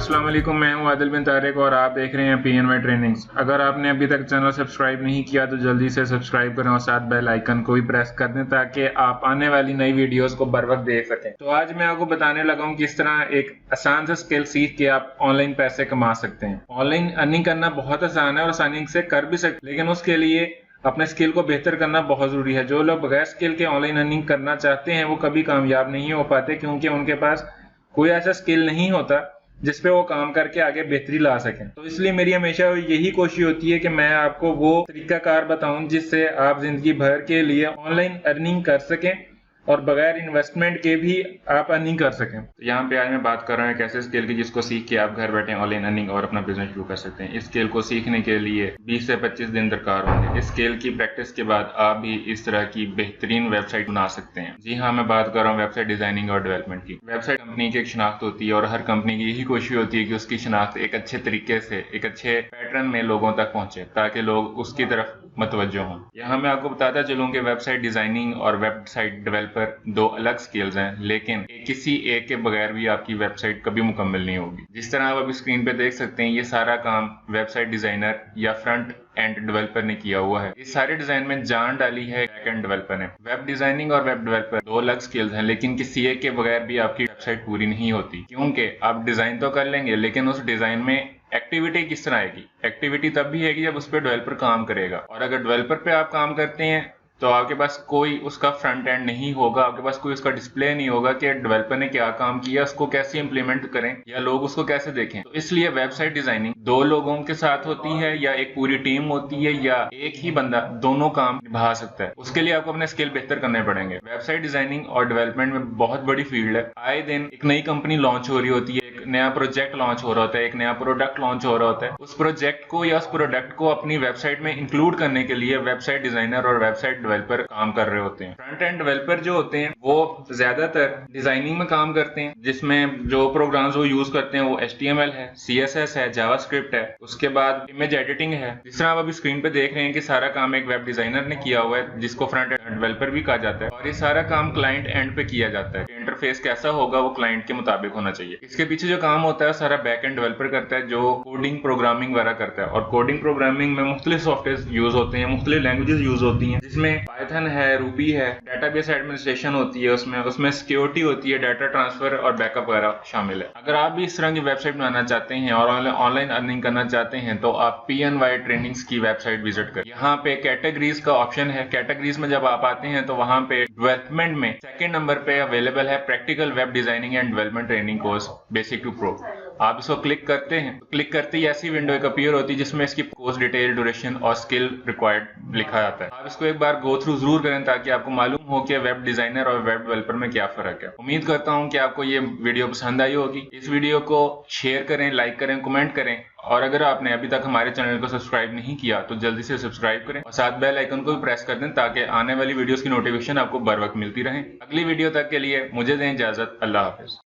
अस्सलाम वालेकुम, मैं हूं आदिल बिन तारिक और आप देख रहे हैं PNY ट्रेनिंग्स। अगर आपने अभी तक चैनल सब्सक्राइब नहीं किया तो जल्दी से सब्सक्राइब करें और साथ बेल आइकन को भी प्रेस कर दें ताकि आप आने वाली नई वीडियोस को बर वक्त देख सकें। तो आज मैं आपको बताने लगा हूं किस तरह एक आसान से स्किल सीख के आप ऑनलाइन पैसे कमा सकते हैं। ऑनलाइन अर्निंग करना बहुत आसान है और आसानी से कर भी सकते, लेकिन उसके लिए अपने स्किल को बेहतर करना बहुत जरूरी है। जो लोग बगैर स्किल के ऑनलाइन अर्निंग करना चाहते हैं वो कभी कामयाब नहीं हो पाते, क्योंकि उनके पास कोई ऐसा स्किल नहीं होता जिसपे वो काम करके आगे बेहतरी ला सकें। तो इसलिए मेरी हमेशा यही कोशिश होती है कि मैं आपको वो तरीकाकार बताऊं जिससे आप जिंदगी भर के लिए ऑनलाइन अर्निंग कर सकें और बगैर इन्वेस्टमेंट के भी आप अर्निंग कर सकें। तो यहाँ पे आज मैं बात कर रहा हूँ एक ऐसे स्किल की जिसको सीख के आप घर बैठे ऑनलाइन अर्निंग और अपना बिजनेस शुरू कर सकते हैं। इस स्किल को सीखने के लिए 20 से 25 दिन दरकार होंगे। इस स्किल की प्रैक्टिस के बाद आप भी इस तरह की बेहतरीन वेबसाइट बना सकते हैं। जी हाँ, मैं बात कर रहा हूँ वेबसाइट डिजाइनिंग और डेवलपमेंट की। वेबसाइट कंपनी की एक शनाख्त होती है और हर कंपनी की यही कोशिश होती है कि उसकी शनाख्त एक अच्छे तरीके से, एक अच्छे पैटर्न में लोगों तक पहुंचे ताकि लोग उसकी तरफ मतवज्जो हों। यहाँ मैं आपको बताता चलूँ कि वेबसाइट डिजाइनिंग और वेबसाइट डेवलपर दो अलग स्किल्स हैं, लेकिन किसी एक के बगैर भी आपकी वेबसाइट कभी मुकम्मल नहीं होगी। जिस तरह आप अभी स्क्रीन पे देख सकते हैं, ये सारा काम वेबसाइट डिजाइनर या फ्रंट एंड डेवलपर ने किया हुआ है। इस सारे डिजाइन में जान डाली है बैक एंड डेवलपर ने। वेब डिजाइनिंग और वेब डेवलपर दो अलग स्किल्स हैं, लेकिन किसी एक के बगैर भी आपकी वेबसाइट पूरी नहीं होती, क्योंकि आप डिजाइन तो कर लेंगे लेकिन उस डिजाइन में एक्टिविटी किस तरह आएगी? एक्टिविटी तब भी आएगी जब उस पर डेवलपर काम करेगा। और अगर डेवलपर पे आप काम करते हैं तो आपके पास कोई उसका फ्रंट एंड नहीं होगा, आपके पास कोई उसका डिस्प्ले नहीं होगा कि डेवलपर ने क्या काम किया, उसको कैसे इंप्लीमेंट करें या लोग उसको कैसे देखें। तो इसलिए वेबसाइट डिजाइनिंग दो लोगों के साथ होती है या एक पूरी टीम होती है या एक ही बंदा दोनों काम निभा सकता है। उसके लिए आपको अपने स्किल बेहतर करने पड़ेंगे। वेबसाइट डिजाइनिंग और डेवलपमेंट में बहुत बड़ी फील्ड है। आए दिन एक नई कंपनी लॉन्च हो रही होती है, एक नया प्रोजेक्ट लॉन्च हो रहा होता है, एक नया प्रोडक्ट लॉन्च हो रहा होता है। उस प्रोजेक्ट को या उस प्रोडक्ट को अपनी वेबसाइट में इंक्लूड करने के लिए वेबसाइट डिजाइनर और वेबसाइट डेवलपर काम कर रहे होते हैं। फ्रंट एंड डेवलपर जो होते हैं वो ज्यादातर डिजाइनिंग में काम करते हैं, जिसमें जो प्रोग्राम्स वो यूज करते हैं वो HTML है, CSS है, जावास्क्रिप्ट है, उसके बाद इमेज एडिटिंग है। जिस तरह आप अभी स्क्रीन पे देख रहे हैं कि सारा काम एक वेब डिजाइनर ने किया हुआ है, जिसको फ्रंट एंड डेवलपर भी कहा जाता है, और ये सारा काम क्लाइंट एंड पे किया जाता है। इंटरफेस कैसा होगा वो क्लाइंट के मुताबिक होना चाहिए। इसके पीछे जो काम होता है सारा बैक एंड डेवलपर करता है, जो कोडिंग प्रोग्रामिंग वगैरह करता है। और कोडिंग प्रोग्रामिंग में मुख्तलिफ सॉफ्टवेयर यूज होते हैं, मुख्तलिफ लैंग्वेजेस यूज होती हैं, जिसमें पाइथन है, रूबी है, डेटाबेस एडमिनिस्ट्रेशन होती है, उसमें सिक्योरिटी होती है, डाटा ट्रांसफर और बैकअप वगैरह शामिल है। अगर आप भी इस तरह की वेबसाइट बनाना चाहते हैं और ऑनलाइन अर्निंग करना चाहते हैं तो आप PNY ट्रेनिंग्स की वेबसाइट विजिट करें। यहाँ पे कैटेगरीज का ऑप्शन है। कैटेगरीज में जब आप आते हैं तो वहां पे डेवलपमेंट में सेकंड नंबर पे अवेलेबल है practical web designing and development training course basic to pro. आप इसको क्लिक करते हैं, क्लिक करते ही ऐसी विंडो एक अपीयर होती है जिसमें इसकी कोर्स डिटेल, ड्यूरेशन और स्किल रिक्वायर्ड लिखा जाता है। आप इसको एक बार गो थ्रू जरूर करें ताकि आपको मालूम हो कि वेब डिजाइनर और वेब डेवलपर में क्या फर्क है। उम्मीद करता हूं कि आपको ये वीडियो पसंद आई होगी। इस वीडियो को शेयर करें, लाइक करें, कमेंट करें, और अगर आपने अभी तक हमारे चैनल को सब्सक्राइब नहीं किया तो जल्दी से सब्सक्राइब करें और साथ बेल आइकन को भी प्रेस कर दें ताकि आने वाली वीडियोस की नोटिफिकेशन आपको बर वक्त मिलती रहे। अगली वीडियो तक के लिए मुझे दें इजाजत। अल्लाह हाफिज।